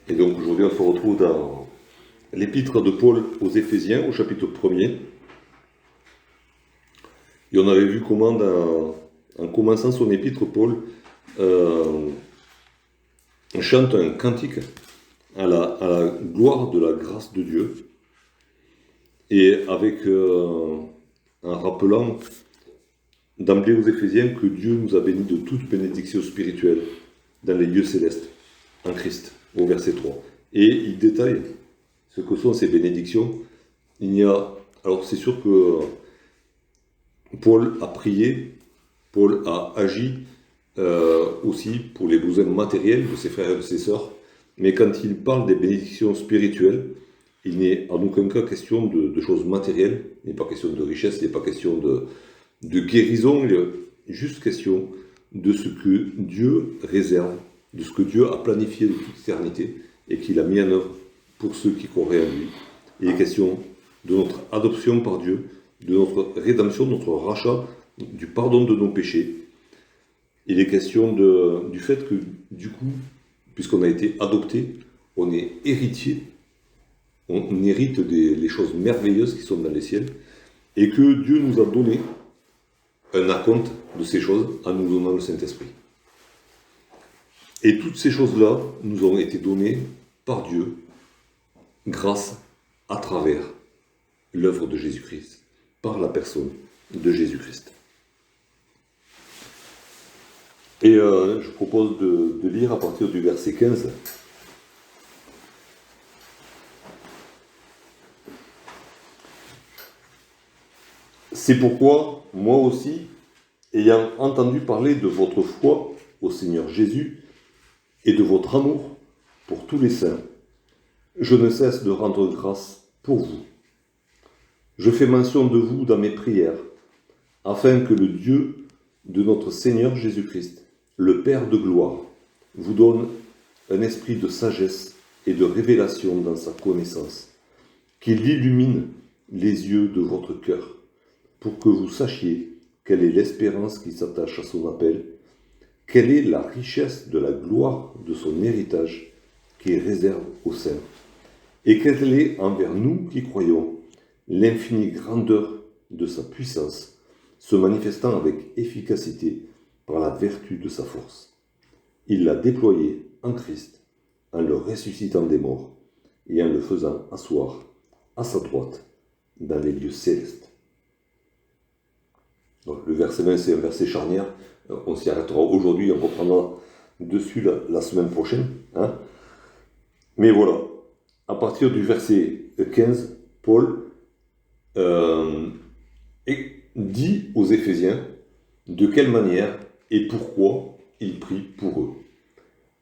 Et donc aujourd'hui, on se retrouve dans l'épître de Paul aux Éphésiens, au chapitre 1er. Et on avait vu comment, en commençant son épître, Paul chante un cantique à la gloire de la grâce de Dieu. Et en rappelant d'emblée aux Éphésiens que Dieu nous a bénis de toute bénédiction spirituelle dans les lieux célestes, en Christ, au verset 3. Et il détaille ce que sont ces bénédictions. Alors c'est sûr que Paul a prié, Paul a agi aussi pour les besoins matériels de ses frères et de ses sœurs, mais quand il parle des bénédictions spirituelles, il n'est en aucun cas question de choses matérielles, il n'est pas question de richesse, il n'est pas question de guérison, il est juste question de ce que Dieu réserve, de ce que Dieu a planifié de toute éternité et qu'il a mis en œuvre pour ceux qui croiraient en lui. Il est question de notre adoption par Dieu, de notre rédemption, de notre rachat, du pardon de nos péchés. Il est question du fait que, du coup, puisqu'on a été adopté, on est héritier, on hérite les choses merveilleuses qui sont dans les ciels, et que Dieu nous a donné un acompte de ces choses en nous donnant le Saint-Esprit. Et toutes ces choses-là nous ont été données par Dieu grâce à travers l'œuvre de Jésus-Christ, par la personne de Jésus-Christ. Et je propose de lire à partir du verset 15. C'est pourquoi, moi aussi, ayant entendu parler de votre foi au Seigneur Jésus et de votre amour pour tous les saints, je ne cesse de rendre grâce pour vous. Je fais mention de vous dans mes prières, afin que le Dieu de notre Seigneur Jésus-Christ, le Père de gloire, vous donne un esprit de sagesse et de révélation dans sa connaissance, qu'il illumine les yeux de votre cœur, pour que vous sachiez quelle est l'espérance qui s'attache à son appel, quelle est la richesse de la gloire de son héritage qui réserve aux saints, et quelle est envers nous qui croyons l'infinie grandeur de sa puissance, se manifestant avec efficacité par la vertu de sa force. Il l'a déployée en Christ, en le ressuscitant des morts et en le faisant asseoir à sa droite dans les lieux célestes. Donc, le verset 20, c'est un verset charnière. On s'y arrêtera aujourd'hui, on reprendra dessus la semaine prochaine. Mais voilà, à partir du verset 15, Paul dit aux Éphésiens de quelle manière et pourquoi il prie pour eux.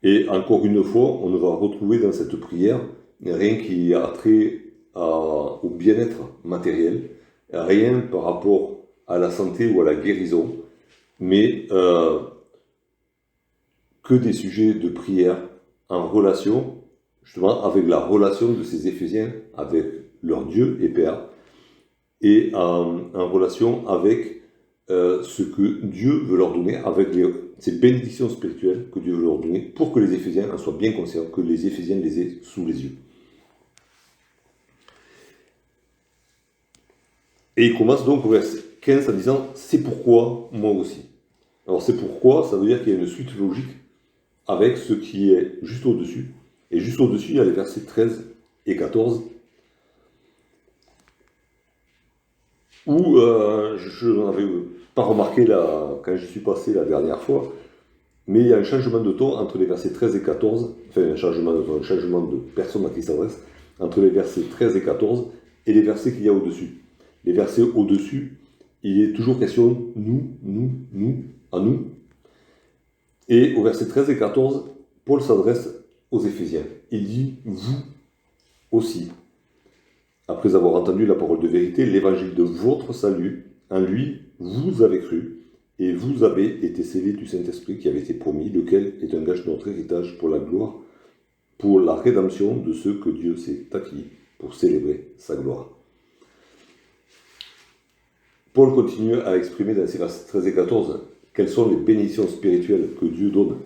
Et encore une fois, on va retrouver dans cette prière rien qui a trait au bien-être matériel, rien par rapport à la santé ou à la guérison, mais que des sujets de prière en relation, justement, avec la relation de ces Éphésiens avec leur Dieu et Père, et en relation avec ce que Dieu veut leur donner, avec ces bénédictions spirituelles que Dieu veut leur donner, pour que les Éphésiens en soient bien conscients, que les Éphésiens les aient sous les yeux. Et il commence donc au verset 15 en disant « C'est pourquoi moi aussi ». Alors c'est pourquoi, ça veut dire qu'il y a une suite logique avec ce qui est juste au-dessus. Et juste au-dessus, il y a les versets 13 et 14, où je n'avais pas remarqué quand je suis passé la dernière fois, mais il y a un changement de ton entre les versets 13 et 14, enfin un changement de personne à qui s'adresse, entre les versets 13 et 14 et les versets qu'il y a au-dessus. Les versets au-dessus, il est toujours question nous, à nous. Et au verset 13 et 14, Paul s'adresse aux Éphésiens. Il dit vous aussi. Après avoir entendu la parole de vérité, l'évangile de votre salut, en lui, vous avez cru, et vous avez été scellés du Saint-Esprit qui avait été promis, lequel est un gage de notre héritage pour la gloire, pour la rédemption de ceux que Dieu s'est acquis pour célébrer sa gloire. Paul continue à exprimer dans ces versets 13 et 14 quelles sont les bénédictions spirituelles que Dieu donne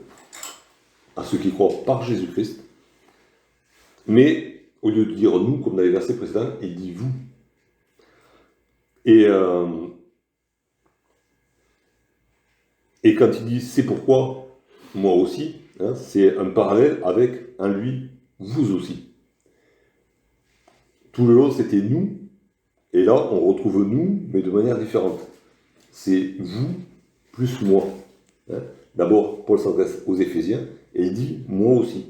à ceux qui croient par Jésus-Christ, Mais au lieu de dire nous, comme dans les versets précédents, il dit vous. Et quand il dit c'est pourquoi, moi aussi, hein, c'est un parallèle avec un lui, vous aussi. Tout le long, c'était nous, et là, on retrouve nous, mais de manière différente. C'est vous plus moi. Hein. D'abord, Paul s'adresse aux Éphésiens, et il dit moi aussi.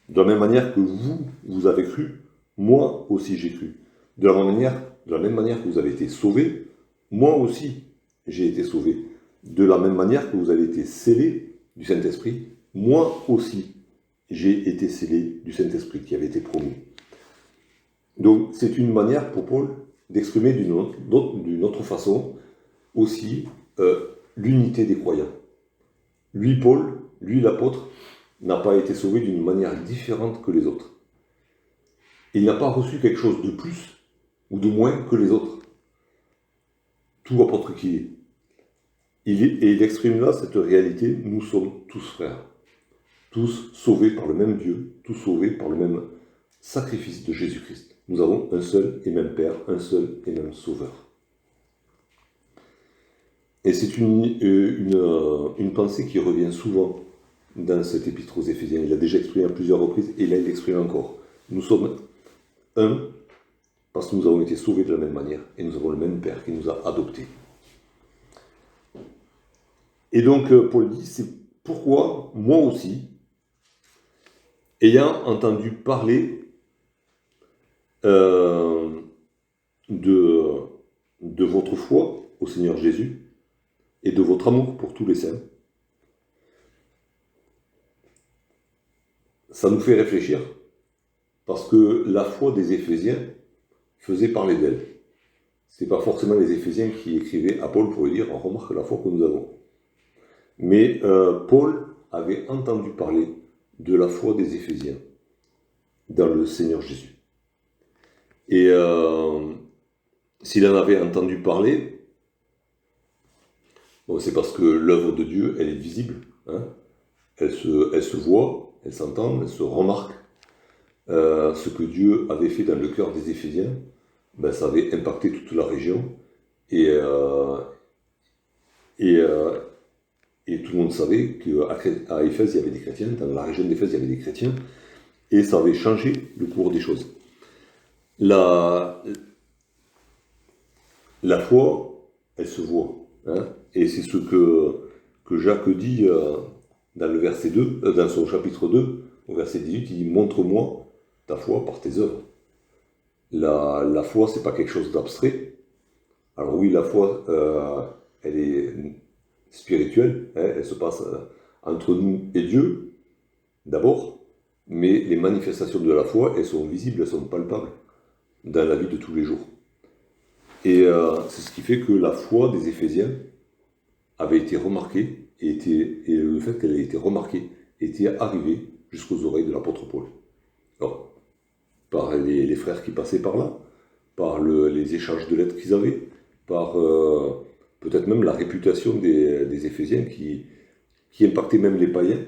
De la même manière que vous, vous avez cru, moi aussi j'ai cru. De la même manière que vous avez été sauvés, moi aussi j'ai été sauvé. De la même manière que vous avez été scellés du Saint-Esprit, moi aussi j'ai été scellé du Saint-Esprit qui avait été promis. Donc c'est une manière pour Paul d'exprimer d'une autre façon aussi l'unité des croyants. Lui, Paul, lui l'apôtre, n'a pas été sauvé d'une manière différente que les autres. Il n'a pas reçu quelque chose de plus ou de moins que les autres. Tout apôtre qu'il est. Et il exprime là cette réalité, nous sommes tous frères. Tous sauvés par le même Dieu, tous sauvés par le même sacrifice de Jésus-Christ. Nous avons un seul et même Père, un seul et même Sauveur. Et c'est une pensée qui revient souvent dans cet épître aux Éphésiens. Il l'a déjà exprimé à plusieurs reprises et là il l'exprime encore. Nous sommes un parce que nous avons été sauvés de la même manière et nous avons le même Père qui nous a adoptés. Et donc Paul dit, c'est pourquoi moi aussi, ayant entendu parler de votre foi au Seigneur Jésus et de votre amour pour tous les saints, ça nous fait réfléchir parce que la foi des Éphésiens faisait parler d'elle. Ce n'est pas forcément les Éphésiens qui écrivaient à Paul pour lui dire « remarque la foi que nous avons ». Mais Paul avait entendu parler de la foi des Éphésiens dans le Seigneur Jésus. Et s'il en avait entendu parler, bon, c'est parce que l'œuvre de Dieu, elle est visible. Hein, elle se voit, elle s'entend, elle se remarque. Ce que Dieu avait fait dans le cœur des Éphésiens, ben, ça avait impacté toute la région. Et tout le monde savait qu'à Éphèse, il y avait des chrétiens, dans la région d'Éphèse, il y avait des chrétiens, et ça avait changé le cours des choses. La foi, elle se voit. Hein, et c'est ce que Jacques dit dans le verset 2, dans son chapitre 2, au verset 18, il dit « Montre-moi ta foi par tes œuvres ». La foi, c'est pas quelque chose d'abstrait. Alors oui, la foi, elle est spirituelle, hein, elle se passe entre nous et Dieu, d'abord, mais les manifestations de la foi, elles sont visibles, elles sont palpables dans la vie de tous les jours. Et c'est ce qui fait que la foi des Éphésiens avait été remarquée, et le fait qu'elle ait été remarquée était arrivé jusqu'aux oreilles de l'apôtre Paul. Alors, par les frères qui passaient par là, par les échanges de lettres qu'ils avaient, par peut-être même la réputation des Éphésiens qui impactait même les païens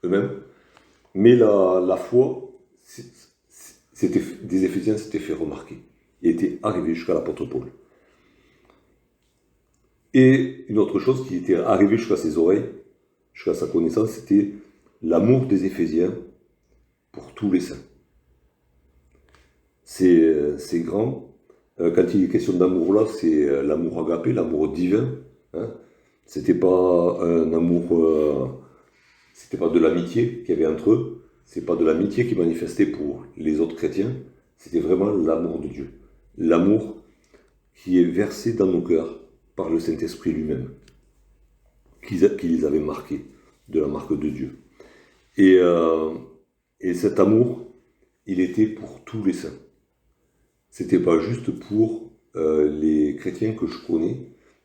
eux-mêmes. Mais la foi des Éphésiens s'était fait remarquer et était arrivé jusqu'à l'apôtre Paul. Et une autre chose qui était arrivée jusqu'à ses oreilles, jusqu'à sa connaissance, c'était l'amour des Éphésiens pour tous les saints. C'est grand. Quand il est question d'amour là, c'est l'amour agapé, l'amour divin. Hein. C'était pas un amour, c'était pas de l'amitié qu'il y avait entre eux. C'est pas de l'amitié qui manifestait pour les autres chrétiens. C'était vraiment l'amour de Dieu, l'amour qui est versé dans nos cœurs par le Saint-Esprit lui-même, qui les avait marqués de la marque de Dieu. Et cet amour, il était pour tous les saints. C'était pas juste pour les chrétiens que je connais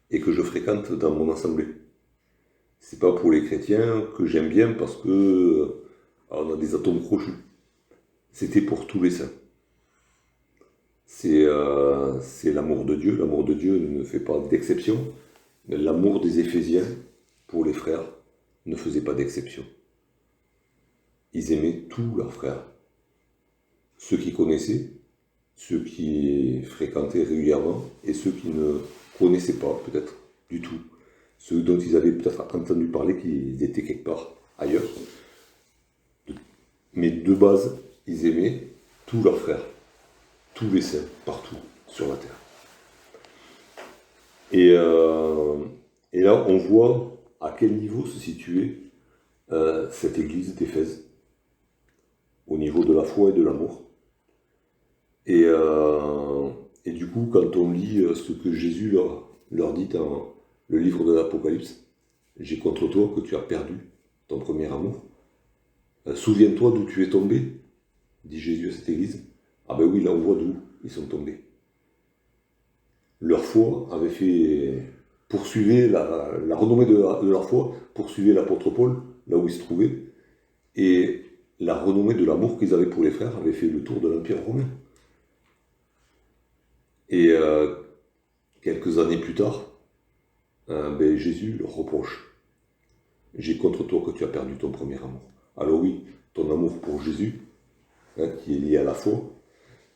et que je fréquente dans mon assemblée. C'est pas pour les chrétiens que j'aime bien parce que on a des atomes crochus. C'était pour tous les saints. C'est l'amour de Dieu. L'amour de Dieu ne fait pas d'exception. Mais l'amour des Éphésiens pour les frères ne faisait pas d'exception. Ils aimaient tous leurs frères. ceux qui connaissaient, ceux qui fréquentaient régulièrement et ceux qui ne connaissaient pas peut-être du tout, ceux dont ils avaient peut-être entendu parler qu'ils étaient quelque part ailleurs. Mais de base, ils aimaient tous leurs frères, tous les saints, partout sur la terre. Et là, on voit à quel niveau se situait cette église d'Éphèse, au niveau de la foi et de l'amour. Et du coup, quand on lit ce que Jésus leur dit dans le livre de l'Apocalypse, j'ai contre toi que tu as perdu ton premier amour. Souviens-toi d'où tu es tombé, dit Jésus à cette église. Ah ben oui, là on voit d'où ils sont tombés. Leur foi avait fait poursuivre la renommée de leur foi, poursuivait l'apôtre Paul, là où il se trouvait, et la renommée de l'amour qu'ils avaient pour les frères avait fait le tour de l'Empire romain. Et quelques années plus tard, Jésus leur reproche. J'ai contre toi que tu as perdu ton premier amour. Alors oui, ton amour pour Jésus, qui est lié à la foi,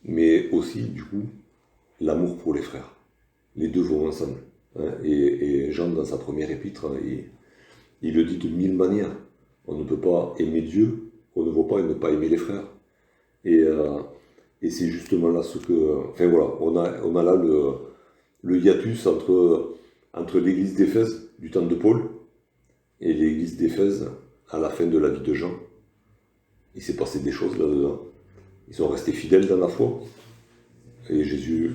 mais aussi, du coup, l'amour pour les frères. Les deux vont ensemble. Et Jean, dans sa première épître, il le dit de 1000 manières. On ne peut pas aimer Dieu, on ne voit pas et ne pas aimer les frères. Et c'est justement là ce que... Enfin voilà, on a là le hiatus entre l'église d'Éphèse du temps de Paul et l'église d'Éphèse à la fin de la vie de Jean. Il s'est passé des choses là-dedans. Ils sont restés fidèles dans la foi. Et Jésus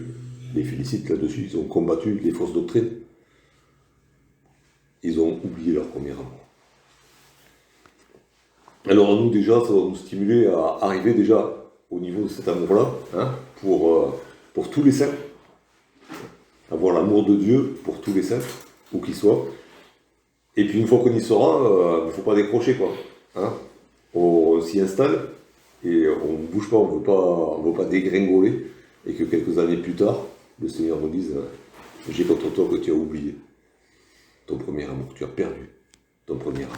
les félicite là-dessus. Ils ont combattu les fausses doctrines. Ils ont oublié leur premier amour. Alors nous déjà, ça va nous stimuler à arriver déjà au niveau de cet amour-là, pour tous les saints. Avoir l'amour de Dieu pour tous les saints, où qu'ils soient. Et puis une fois qu'on y sera, il ne faut pas décrocher, quoi. On s'y installe et on ne bouge pas, on ne veut pas dégringoler, et que quelques années plus tard, le Seigneur nous dise j'ai contre toi que tu as oublié ton premier amour, que tu as perdu ton premier amour.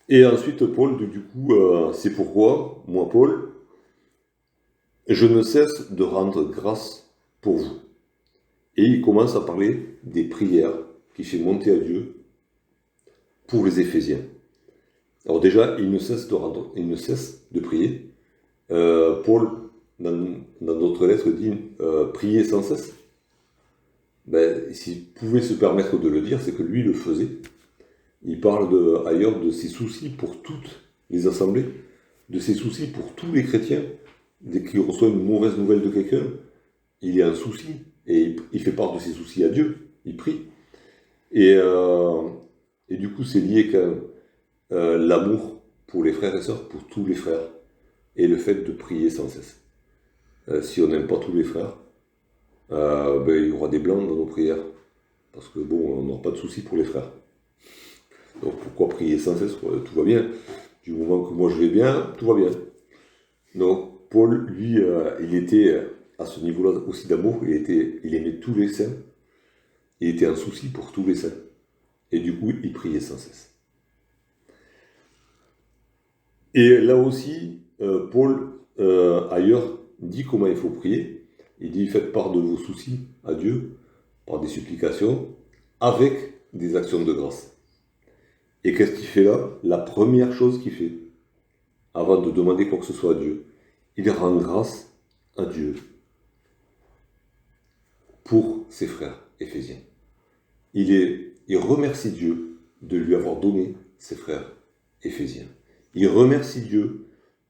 Et ensuite, Paul, du coup, c'est pourquoi, moi, Paul, je ne cesse de rendre grâce pour vous. Et il commence à parler des prières qu'il fait monter à Dieu pour les Éphésiens. Alors déjà, il ne cesse de prier. Paul, dans d'autres lettres, dit prier sans cesse. S'il pouvait se permettre de le dire, c'est que lui le faisait. Il parle ailleurs de ses soucis pour toutes les assemblées, de ses soucis pour tous les chrétiens. Dès qu'il reçoit une mauvaise nouvelle de quelqu'un, il a un souci, et il fait part de ses soucis à Dieu, il prie. Et du coup, c'est lié quand l'amour pour les frères et sœurs, pour tous les frères, et le fait de prier sans cesse. Si on n'aime pas tous les frères, il y aura des blancs dans nos prières, parce que bon, on n'aura pas de soucis pour les frères. Donc pourquoi prier sans cesse? Tout va bien. Du moment que moi je vais bien, tout va bien. Donc Paul, lui, il était à ce niveau-là aussi d'amour, il aimait tous les saints, il était un souci pour tous les saints. Et du coup, il priait sans cesse. Et là aussi, Paul, ailleurs, dit comment il faut prier. Il dit, faites part de vos soucis à Dieu, par des supplications, avec des actions de grâce. Et qu'est-ce qu'il fait là? La première chose qu'il fait, avant de demander quoi que ce soit à Dieu, il rend grâce à Dieu pour ses frères éphésiens. Il remercie Dieu de lui avoir donné ses frères éphésiens. Il remercie Dieu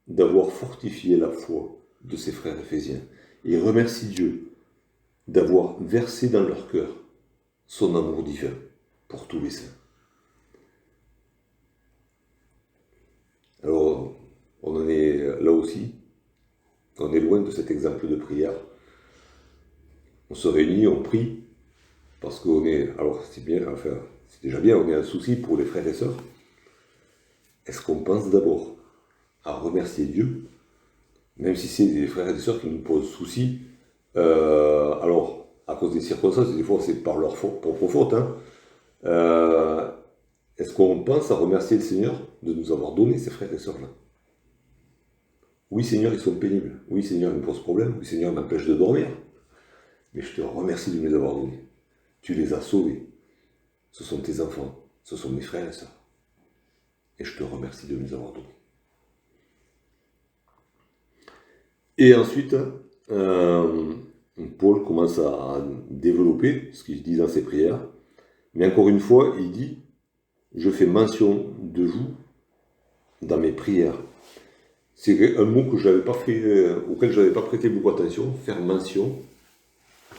d'avoir fortifié la foi de ses frères éphésiens. Il remercie Dieu d'avoir versé dans leur cœur son amour divin pour tous les saints. Alors, on en est là aussi, on est loin de cet exemple de prière. On se réunit, on prie, parce qu'on est, alors c'est bien, enfin, c'est déjà bien, on est un souci pour les frères et sœurs. Est-ce qu'on pense d'abord à remercier Dieu, même si c'est des frères et des sœurs qui nous posent souci, alors, à cause des circonstances, des fois c'est par leur propre faute, est-ce qu'on pense à remercier le Seigneur de nous avoir donné ces frères et sœurs-là? Oui, Seigneur, ils sont pénibles. Oui, Seigneur, ils me posent problème. Oui, Seigneur, ils m'empêchent de dormir. Mais je te remercie de me les avoir donnés. Tu les as sauvés. Ce sont tes enfants. Ce sont mes frères et sœurs. Et je te remercie de me les avoir donnés. Et ensuite, Paul commence à développer ce qu'il dit dans ses prières. Mais encore une fois, il dit, je fais mention de vous dans mes prières. C'est un mot que je n'avais pas fait, auquel je n'avais pas prêté beaucoup attention, faire mention.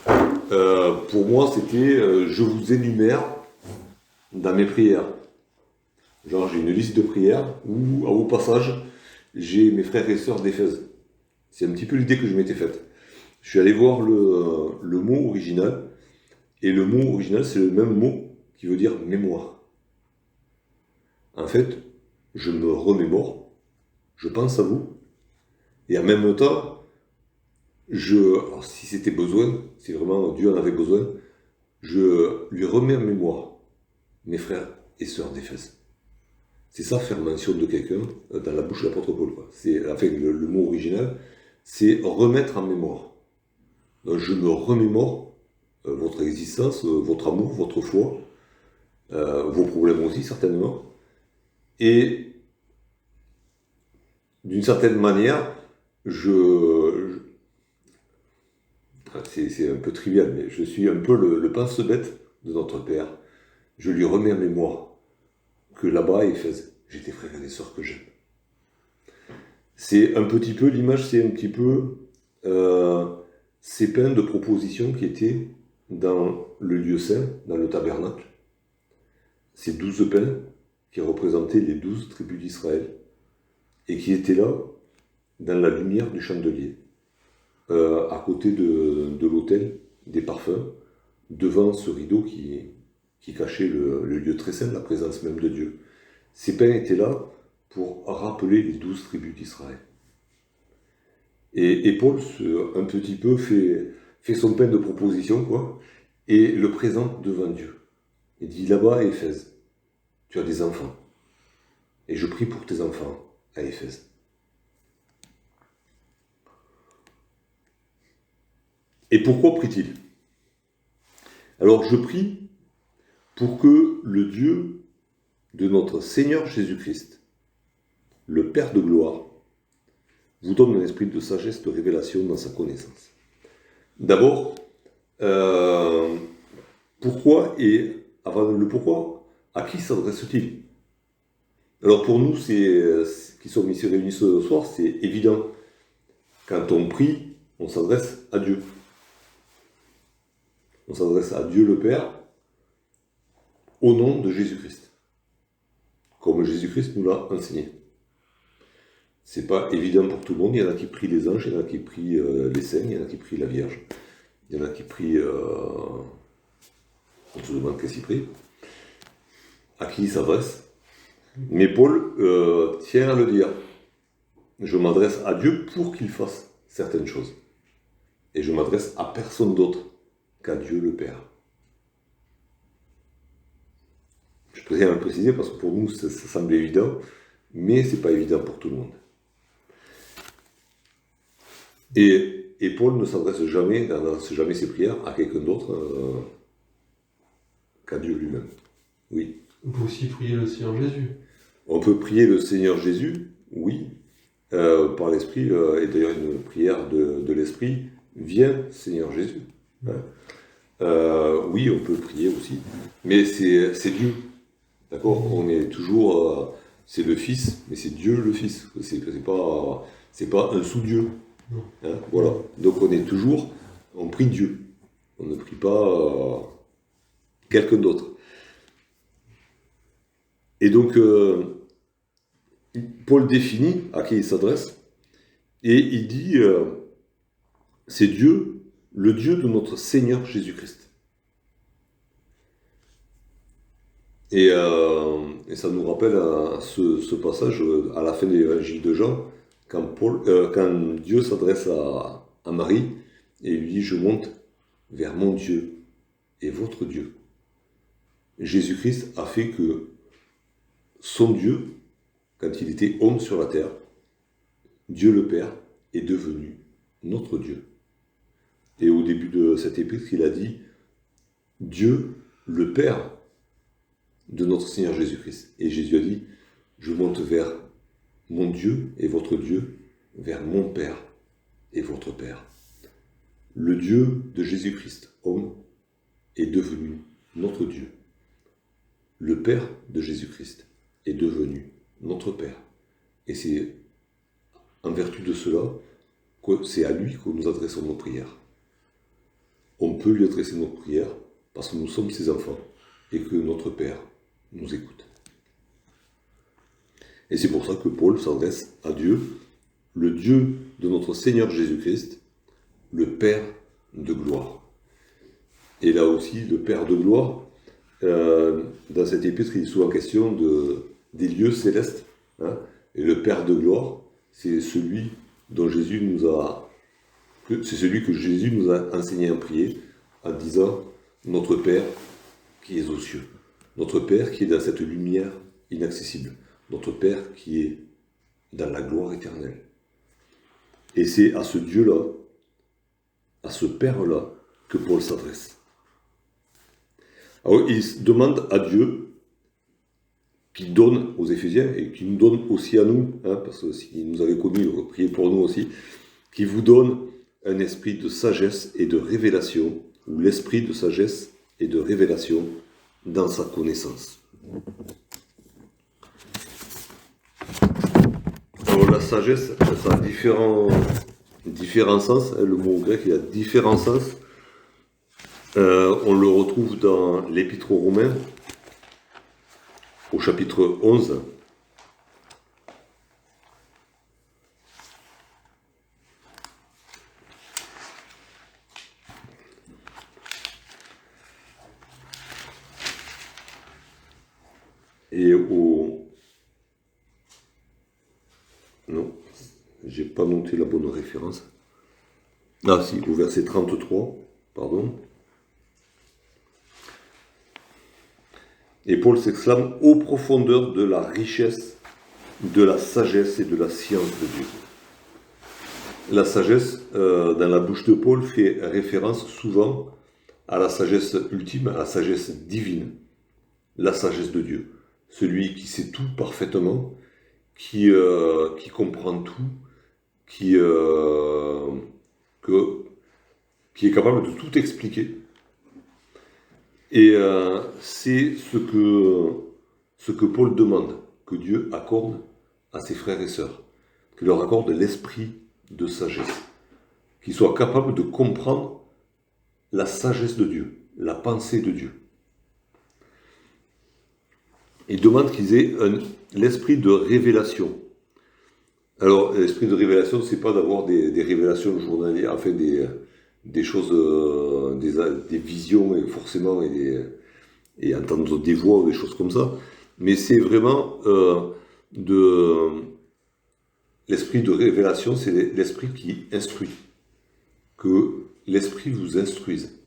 Pour moi, c'était je vous énumère dans mes prières. Genre, j'ai une liste de prières où, au passage, j'ai mes frères et sœurs d'Éphèse. C'est un petit peu l'idée que je m'étais faite. Je suis allé voir le mot original, et le mot original, c'est le même mot qui veut dire mémoire. En fait, je me remémore, je pense à vous, et en même temps, alors si c'était besoin, si vraiment Dieu en avait besoin, je lui remets en mémoire mes frères et sœurs d'Éphèse. C'est ça, faire mention de quelqu'un dans la bouche de l'apôtre Paul. C'est, enfin, le mot original, c'est remettre en mémoire. Donc je me remémore votre existence, votre amour, votre foi, vos problèmes aussi certainement. Et d'une certaine manière, c'est un peu trivial, mais je suis un peu le pense-bête de notre Père. Je lui remets en mémoire que là-bas à Éphèse, j'ai des frères et des sœurs que j'aime. C'est un petit peu, l'image, c'est un petit peu ces pains de proposition qui étaient dans le lieu saint, dans le tabernacle. Ces 12 pains qui représentaient les 12 tribus d'Israël et qui étaient là dans la lumière du chandelier, à côté de l'autel des parfums, devant ce rideau qui cachait le lieu très saint, la présence même de Dieu. Ces pains étaient là pour rappeler les 12 tribus d'Israël. Et Paul, un petit peu, fait son pain de proposition, quoi, et le présente devant Dieu. Il dit, là-bas à Éphèse, tu as des enfants, et je prie pour tes enfants à Éphèse. Et pourquoi prie-t-il? Alors je prie pour que le Dieu de notre Seigneur Jésus-Christ, le Père de gloire, vous donne un esprit de sagesse, de révélation dans sa connaissance. D'abord, pourquoi, et avant le pourquoi, à qui s'adresse-t-il? Alors pour nous, qui sommes ici réunis ce soir, c'est évident. Quand on prie, on s'adresse à Dieu. On s'adresse à Dieu le Père au nom de Jésus-Christ, comme Jésus-Christ nous l'a enseigné. C'est pas évident pour tout le monde. Il y en a qui prient les anges, il y en a qui prient les saints, il y en a qui prient la Vierge, il y en a qui prient. On se demande qu'est-ce qu'il prie, à qui il s'adresse. Mais Paul tient à le dire. Je m'adresse à Dieu pour qu'il fasse certaines choses. Et je m'adresse à personne d'autre qu'à Dieu le Père. Je préfère le préciser parce que pour nous, ça semble évident, mais ce n'est pas évident pour tout le monde. Et Paul ne s'adresse jamais, n'adresse jamais ses prières à quelqu'un d'autre qu'à Dieu lui-même. Oui. On peut aussi prier le Seigneur Jésus. On peut prier le Seigneur Jésus, oui, par l'Esprit, et d'ailleurs une prière de l'Esprit, viens Seigneur Jésus. Oui, on peut prier aussi, mais c'est Dieu, d'accord? On est toujours, c'est le Fils, mais c'est Dieu le Fils, c'est pas un sous-Dieu, hein, voilà. Donc on prie Dieu, on ne prie pas quelqu'un d'autre. Et donc, Paul définit à qui il s'adresse, et il dit, c'est Dieu, le Dieu de notre Seigneur Jésus-Christ. Et ça nous rappelle ce passage à la fin de l'évangile de Jean, quand Dieu s'adresse à Marie, et lui dit, je monte vers mon Dieu et votre Dieu. Jésus-Christ a fait que son Dieu, quand il était homme sur la terre, Dieu le Père est devenu notre Dieu. Et au début de cet épître, il a dit Dieu, le Père de notre Seigneur Jésus-Christ. Et Jésus a dit, je monte vers mon Dieu et votre Dieu, vers mon Père et votre Père. Le Dieu de Jésus-Christ, homme, est devenu notre Dieu. Le Père de Jésus-Christ est devenu notre Père. Et c'est en vertu de cela que c'est à lui que nous adressons nos prières. On peut lui adresser nos prières parce que nous sommes ses enfants et que notre Père nous écoute. Et c'est pour ça que Paul s'adresse à Dieu, le Dieu de notre Seigneur Jésus-Christ, le Père de gloire. Et là aussi, le Père de gloire, dans cet épître, il est souvent question des lieux célestes. Hein, et le Père de gloire, c'est celui dont Jésus nous a... C'est celui que Jésus nous a enseigné à prier en disant « Notre Père qui est aux cieux ». Notre Père qui est dans cette lumière inaccessible. Notre Père qui est dans la gloire éternelle. Et c'est à ce Dieu-là, à ce Père-là, que Paul s'adresse. Alors, il demande à Dieu, qui donne aux Éphésiens, et qui nous donne aussi à nous, hein, parce que s'il nous avait connus, il aurait prié pour nous aussi, qui vous donne un esprit de sagesse et de révélation, ou l'esprit de sagesse et de révélation dans sa connaissance. Alors la sagesse, ça a différents sens, hein, le mot grec il a différents sens. On le retrouve dans l'Épître aux Romains, au chapitre 11. Et Non, j'ai pas noté la bonne référence. Ah si, au verset 33, pardon. Et Paul s'exclame « Ô profondeur de la richesse, de la sagesse et de la science de Dieu ». La sagesse, dans la bouche de Paul, fait référence souvent à la sagesse ultime, à la sagesse divine, la sagesse de Dieu. Celui qui sait tout parfaitement, qui comprend tout, qui est capable de tout expliquer. Et c'est ce que Paul demande, que Dieu accorde à ses frères et sœurs, qu'il leur accorde l'esprit de sagesse, qu'ils soient capables de comprendre la sagesse de Dieu, la pensée de Dieu. Il demande qu'ils aient l'esprit de révélation. Alors, l'esprit de révélation, c'est pas d'avoir des révélations journalières, enfin des choses, des visions, et forcément, et entendre des voix ou des choses comme ça, mais c'est vraiment l'esprit de révélation, c'est l'esprit qui instruit. Que l'esprit vous instruise.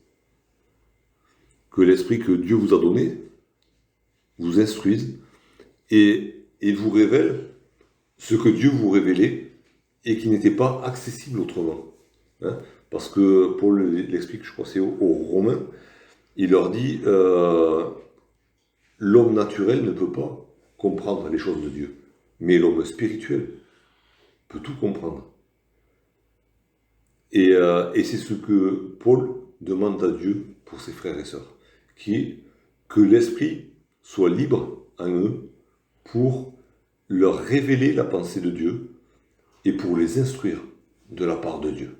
Que l'esprit que Dieu vous a donné vous instruise et vous révèle ce que Dieu vous révélait et qui n'était pas accessible autrement. Hein, parce que Paul l'explique, je crois que c'est aux Romains, il leur dit l'homme naturel ne peut pas comprendre les choses de Dieu, mais l'homme spirituel peut tout comprendre. Et c'est ce que Paul demande à Dieu pour ses frères et sœurs, qui est que l'esprit soit libre en eux pour leur révéler la pensée de Dieu et pour les instruire de la part de Dieu.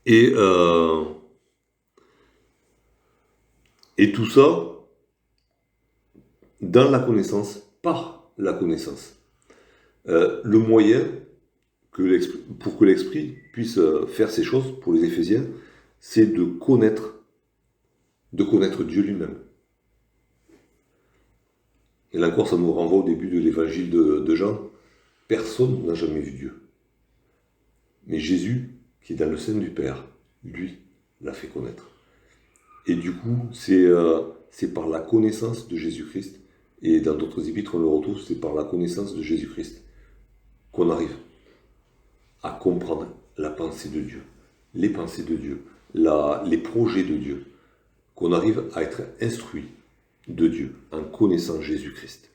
Et tout ça dans la connaissance, par la connaissance. Le moyen pour que l'esprit puisse faire ces choses pour les Éphésiens, c'est de connaître Dieu lui-même. Et là encore, ça nous renvoie au début de l'évangile de Jean. Personne n'a jamais vu Dieu. Mais Jésus, qui est dans le sein du Père, lui, l'a fait connaître. Et du coup, c'est c'est par la connaissance de Jésus-Christ. Et dans d'autres épîtres, on le retrouve, c'est par la connaissance de Jésus-Christ qu'on arrive à comprendre la pensée de Dieu, les pensées de Dieu, les projets de Dieu, qu'on arrive à être instruit de Dieu en connaissant Jésus-Christ.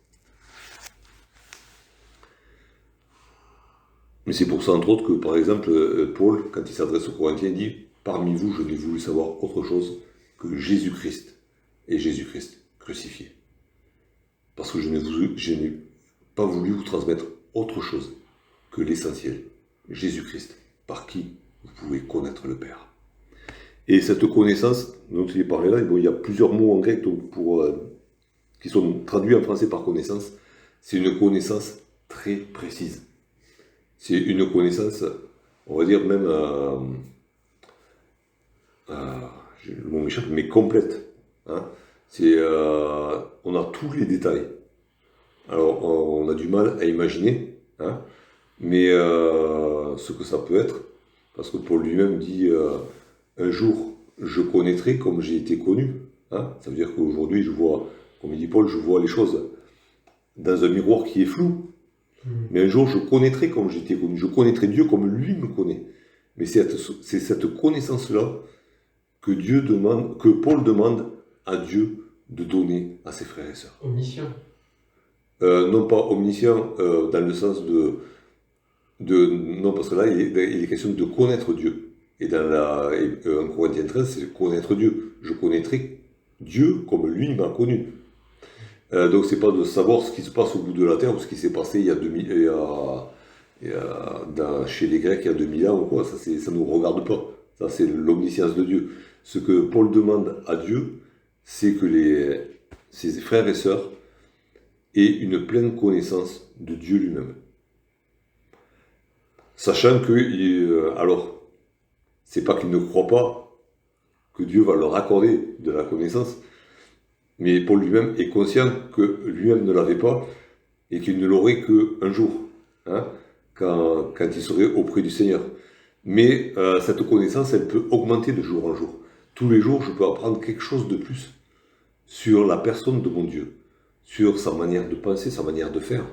Mais c'est pour ça, entre autres, que, par exemple, Paul, quand il s'adresse aux Corinthiens, il dit « Parmi vous, je n'ai voulu savoir autre chose que Jésus-Christ et Jésus-Christ crucifié. Parce que je n'ai pas voulu vous transmettre autre chose que l'essentiel, Jésus-Christ, par qui vous pouvez connaître le Père. » Et cette connaissance dont il est parlé là, il y a plusieurs mots en grec donc qui sont traduits en français par connaissance. C'est une connaissance très précise. C'est une connaissance, on va dire même, le mot m'échappe, mais complète. Hein. On a tous les détails. Alors, on a du mal à imaginer, hein, mais ce que ça peut être, parce que Paul lui-même dit un jour, je connaîtrai comme j'ai été connu. Hein. Ça veut dire qu'aujourd'hui, je vois, comme il dit Paul, je vois les choses dans un miroir qui est flou. Mais un jour, je connaîtrai comme j'ai été connu. Je connaîtrai Dieu comme lui me connaît. Mais c'est cette connaissance-là que Paul demande à Dieu de donner à ses frères et sœurs. Omniscient. Non pas omniscient dans le sens non, parce que là, il est question de connaître Dieu. Et dans 1 Corinthiens 13, c'est connaître Dieu. Je connaîtrai Dieu comme lui m'a connu. Donc c'est pas de savoir ce qui se passe au bout de la terre ou ce qui s'est passé chez les Grecs il y a 2000 ans ou quoi, ça nous regarde pas. Ça c'est l'omniscience de Dieu. Ce que Paul demande à Dieu, c'est que ses frères et sœurs aient une pleine connaissance de Dieu lui-même. Sachant que, alors, c'est pas qu'ils ne croient pas que Dieu va leur accorder de la connaissance, mais Paul lui-même est conscient que lui-même ne l'avait pas et qu'il ne l'aurait qu'un jour, hein, quand il serait auprès du Seigneur. Mais cette connaissance, elle peut augmenter de jour en jour. Tous les jours, je peux apprendre quelque chose de plus sur la personne de mon Dieu, sur sa manière de penser, sa manière de faire.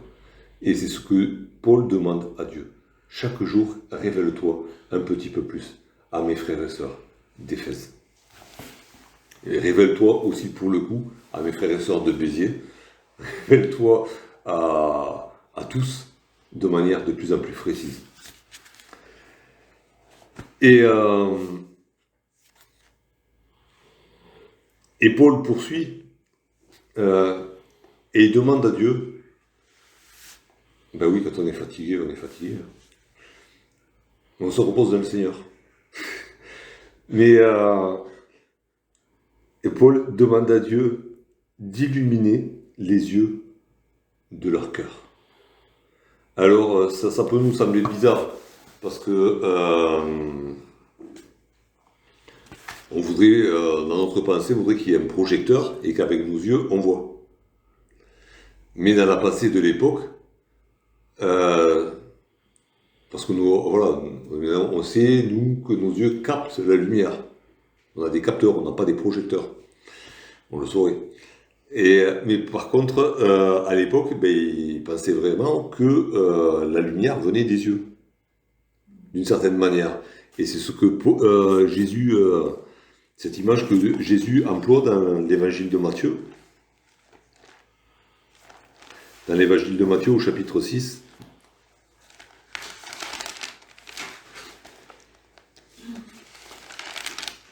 Et c'est ce que Paul demande à Dieu. Chaque jour, révèle-toi un petit peu plus à mes frères et sœurs d'Éphèse. Et révèle-toi aussi pour le coup à mes frères et sœurs de Béziers. Révèle-toi à tous de manière de plus en plus précise. Et Paul poursuit et il demande à Dieu, ben oui, quand on est fatigué, on est fatigué. On se repose dans le Seigneur. Mais et Paul demande à Dieu d'illuminer les yeux de leur cœur. Alors, ça peut nous sembler bizarre, parce que on voudrait, dans notre pensée, on voudrait qu'il y ait un projecteur et qu'avec nos yeux, on voit. Mais dans la pensée de l'époque, parce que nous, voilà, on sait, nous, que nos yeux captent la lumière. On a des capteurs, on n'a pas des projecteurs. On le saurait. Mais par contre, à l'époque, ils pensaient vraiment que la lumière venait des yeux, d'une certaine manière. Et c'est ce que Jésus, cette image que Jésus emploie dans l'évangile de Matthieu. Dans l'évangile de Matthieu au chapitre 6.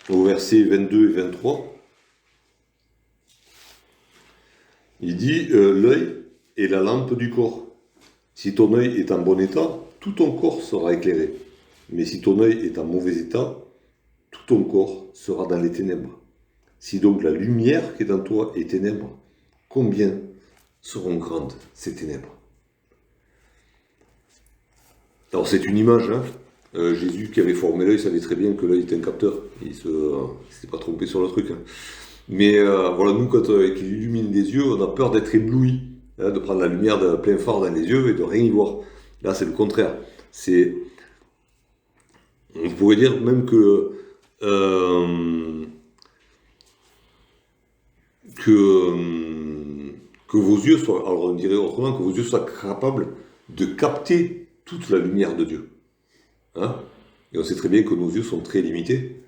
Au verset 22 et 23. Il dit, l'œil est la lampe du corps. Si ton œil est en bon état, tout ton corps sera éclairé. Mais si ton œil est en mauvais état, tout ton corps sera dans les ténèbres. Si donc la lumière qui est en toi est ténèbres, combien seront grandes ces ténèbres? Alors c'est une image, hein. Jésus qui avait formé l'œil savait très bien que l'œil était un capteur. Il ne s'est pas trompé sur le truc. Hein. Mais voilà, nous, quand il illumine les yeux, on a peur d'être ébloui, hein, de prendre la lumière de plein phare dans les yeux et de rien y voir. Là, c'est le contraire. On pourrait dire même que que vos yeux soient, alors on dirait autrement, que vos yeux soient capables de capter toute la lumière de Dieu. Hein? Et on sait très bien que nos yeux sont très limités.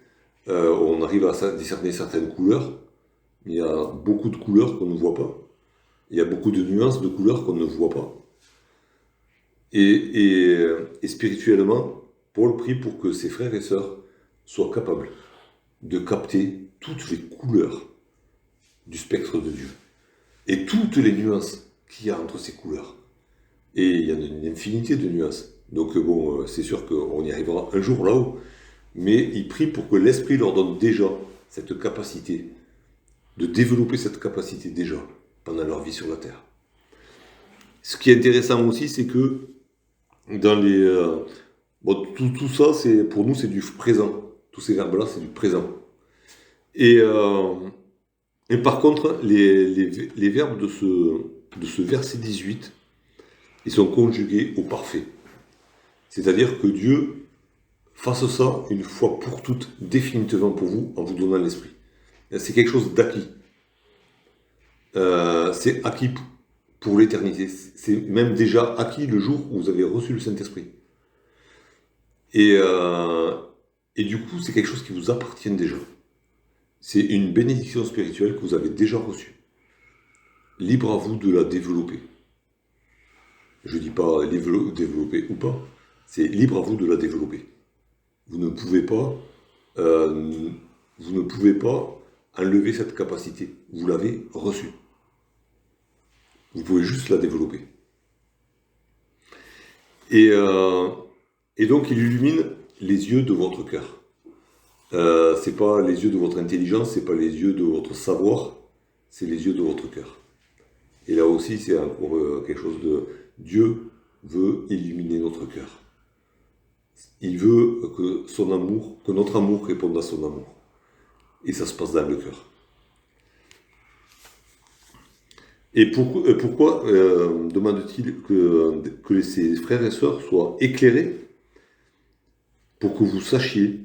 On arrive à discerner certaines couleurs, mais il y a beaucoup de couleurs qu'on ne voit pas. Il y a beaucoup de nuances de couleurs qu'on ne voit pas. Et spirituellement, Paul prie pour que ses frères et sœurs soient capables de capter toutes les couleurs du spectre de Dieu et toutes les nuances qu'il y a entre ces couleurs. Et il y a une infinité de nuances. Donc bon, c'est sûr qu'on y arrivera un jour là-haut, mais il prie pour que l'Esprit leur donne déjà cette capacité, de développer cette capacité déjà pendant leur vie sur la terre. Ce qui est intéressant aussi, c'est que dans les... tout ça, pour nous, c'est du présent. Tous ces verbes-là, c'est du présent. Et par contre, les verbes de ce verset 18, ils sont conjugués au parfait. C'est-à-dire que Dieu fasse ça une fois pour toutes, définitivement pour vous, en vous donnant l'esprit. C'est quelque chose d'acquis. C'est acquis pour l'éternité. C'est même déjà acquis le jour où vous avez reçu le Saint-Esprit. Et du coup, c'est quelque chose qui vous appartient déjà. C'est une bénédiction spirituelle que vous avez déjà reçue. Libre à vous de la développer. Je ne dis pas développer ou pas, c'est libre à vous de la développer. Vous ne pouvez pas enlever cette capacité. Vous l'avez reçue. Vous pouvez juste la développer. Et donc il illumine les yeux de votre cœur. C'est pas les yeux de votre intelligence, c'est pas les yeux de votre savoir, c'est les yeux de votre cœur. Et là aussi, c'est encore quelque chose de... Dieu veut illuminer notre cœur. Il veut que notre amour réponde à son amour. Et ça se passe dans le cœur. Et pourquoi demande-t-il que ses frères et sœurs soient éclairés pour que vous sachiez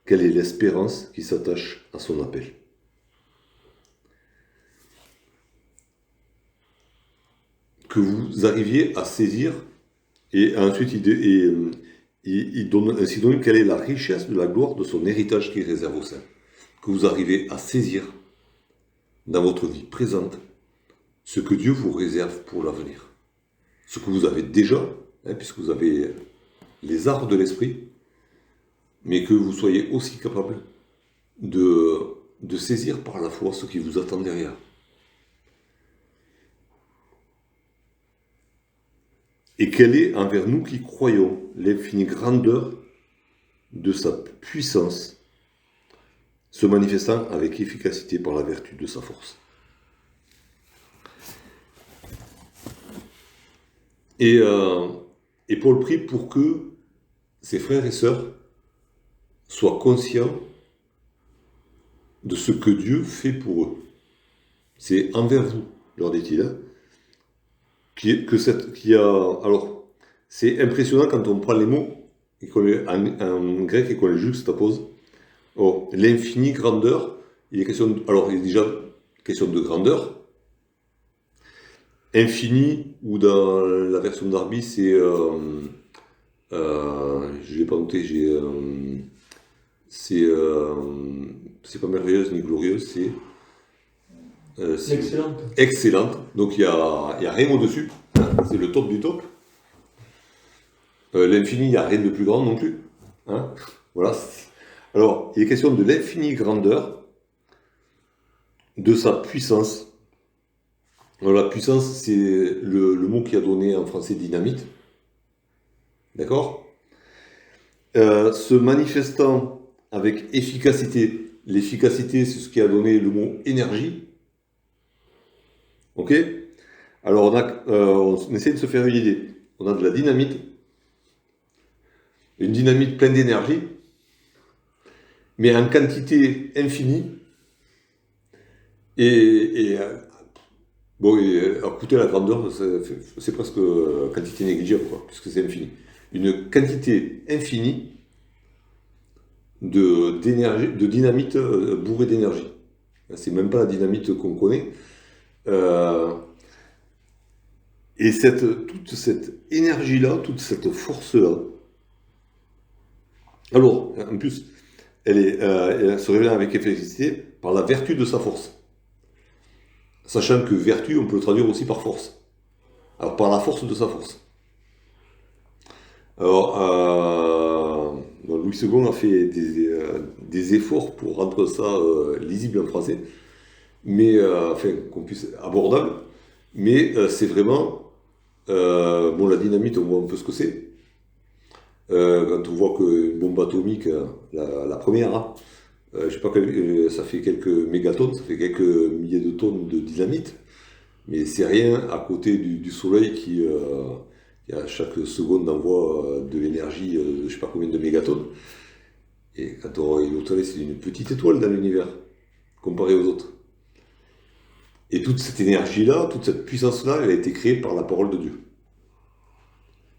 quelle est l'espérance qui s'attache à son appel. Que vous arriviez à saisir, et ensuite il donne ainsi donc quelle est la richesse de la gloire de son héritage qui réserve aux saints. Que vous arrivez à saisir dans votre vie présente ce que Dieu vous réserve pour l'avenir. Ce que vous avez déjà, puisque vous avez les arts de l'esprit, mais que vous soyez aussi capable de saisir par la foi ce qui vous attend derrière. Et quelle est envers nous qui croyons l'infinie grandeur de sa puissance, se manifestant avec efficacité par la vertu de sa force. Et Paul prie pour que ses frères et sœurs soient conscients de ce que Dieu fait pour eux. C'est envers vous, leur dit-il. Alors, c'est impressionnant quand on prend les mots en grec et qu'on les juxtapose. Oh, l'infinie grandeur, il est déjà question de grandeur. Infini, ou dans la version d'Arby, c'est... je ne l'ai pas noté, c'est pas merveilleuse ni glorieuse, c'est... Excellente. Excellente. Donc il y a rien au-dessus. Hein, c'est le top du top. L'infini, il n'y a rien de plus grand non plus. Hein, voilà. Alors, il est question de l'infinie grandeur, de sa puissance. Alors, la puissance, c'est le mot qui a donné en français dynamite. D'accord ? Se manifestant avec efficacité. L'efficacité, c'est ce qui a donné le mot énergie. Ok ? Alors on essaie de se faire une idée. On a de la dynamite, une dynamite pleine d'énergie, mais en quantité infinie, et à coûter la grandeur, c'est presque quantité négligeable, puisque c'est infini. Une quantité infinie de dynamite bourrée d'énergie. C'est même pas la dynamite qu'on connaît. Et toute cette énergie-là, toute cette force-là, alors, en plus, elle se révèle avec efficacité par la vertu de sa force. Sachant que vertu, on peut le traduire aussi par force. Alors, par la force de sa force. Alors, Louis II a fait des efforts pour rendre ça lisible en français, mais enfin, qu'on puisse abordable. Mais c'est vraiment, bon, la dynamite, on voit un peu ce que c'est. Quand on voit qu'une bombe atomique, la première, hein, je sais pas, ça fait quelques mégatonnes, ça fait quelques milliers de tonnes de dynamite, mais c'est rien à côté du Soleil qui à chaque seconde envoie de l'énergie, je sais pas combien de mégatonnes. Et quand on regarde le Soleil, c'est une petite étoile dans l'univers, comparée aux autres. Et toute cette énergie-là, toute cette puissance-là, elle a été créée par la parole de Dieu.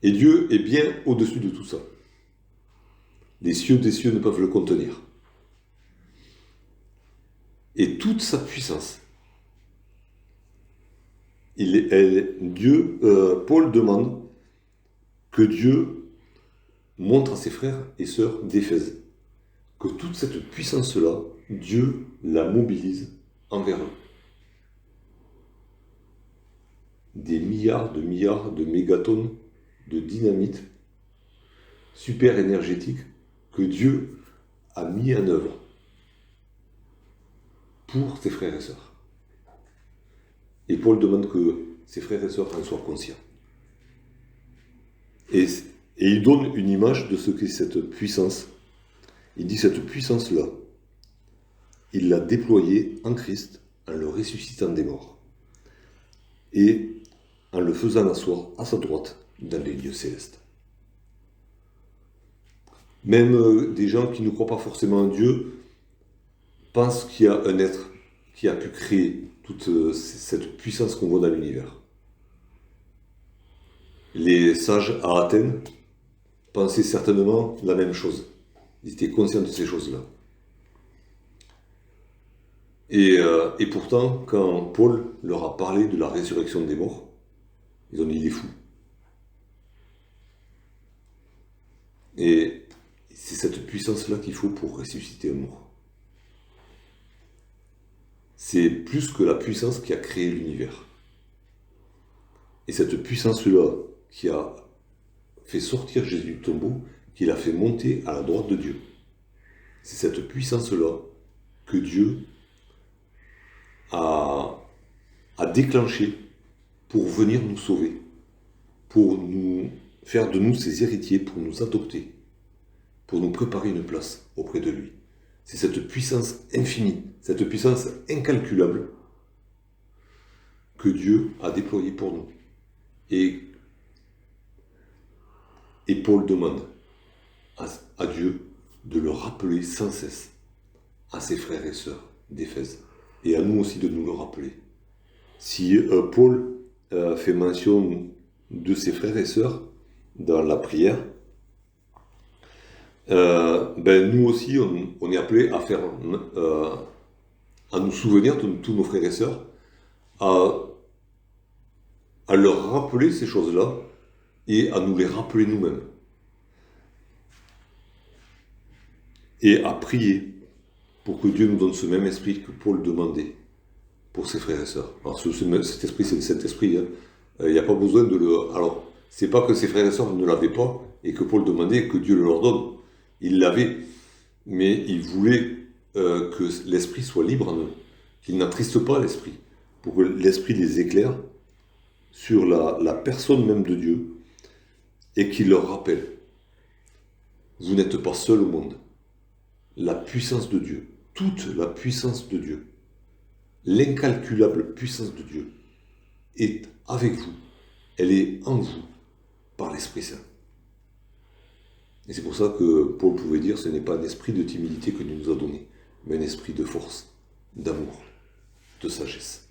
Et Dieu est bien au-dessus de tout ça. Les cieux des cieux ne peuvent le contenir. Et toute sa puissance, Paul demande que Dieu montre à ses frères et sœurs d'Éphèse que toute cette puissance-là, Dieu la mobilise envers eux. Des milliards de mégatonnes de dynamite super énergétique que Dieu a mis en œuvre pour ses frères et sœurs. Et Paul demande que ses frères et sœurs en soient conscients. Et il donne une image de ce qu'est cette puissance. Il dit cette puissance-là, il l'a déployée en Christ en le ressuscitant des morts et en le faisant asseoir à sa droite dans les lieux célestes. Même des gens qui ne croient pas forcément en Dieu pensent qu'il y a un être qui a pu créer toute cette puissance qu'on voit dans l'univers. Les sages à Athènes pensaient certainement la même chose. Ils étaient conscients de ces choses-là. Et pourtant, quand Paul leur a parlé de la résurrection des morts, ils ont dit il est fou. Et c'est cette puissance-là qu'il faut pour ressusciter un mort. C'est plus que la puissance qui a créé l'univers. Et cette puissance-là qui a fait sortir Jésus du tombeau, qui l'a fait monter à la droite de Dieu. C'est cette puissance-là que Dieu a déclenchée pour venir nous sauver, pour nous faire de nous ses héritiers, pour nous adopter, pour nous préparer une place auprès de lui. C'est cette puissance infinie, cette puissance incalculable que Dieu a déployée pour nous. Et Paul demande à Dieu de le rappeler sans cesse à ses frères et sœurs d'Éphèse, et à nous aussi de nous le rappeler. Si Paul fait mention de ses frères et sœurs dans la prière, nous aussi on est appelés à faire à nous souvenir de tous nos frères et sœurs, à leur rappeler ces choses-là et à nous les rappeler nous-mêmes. Et à prier pour que Dieu nous donne ce même esprit que Paul demandait pour ses frères et sœurs. Alors cet esprit, c'est le Saint-Esprit. Il n'y a pas besoin de le... Alors, c'est pas que ses frères et sœurs ne l'avaient pas et que Paul demandait que Dieu le leur donne. Ils l'avaient, mais il voulait que l'esprit soit libre en eux, qu'il n'attriste pas l'esprit, pour que l'esprit les éclaire sur la personne même de Dieu et qu'il leur rappelle, vous n'êtes pas seul au monde. La puissance de Dieu, toute la puissance de Dieu, l'incalculable puissance de Dieu est avec vous. Elle est en vous par l'Esprit Saint. Et c'est pour ça que Paul pouvait dire ce n'est pas un esprit de timidité que Dieu nous a donné, mais un esprit de force, d'amour, de sagesse.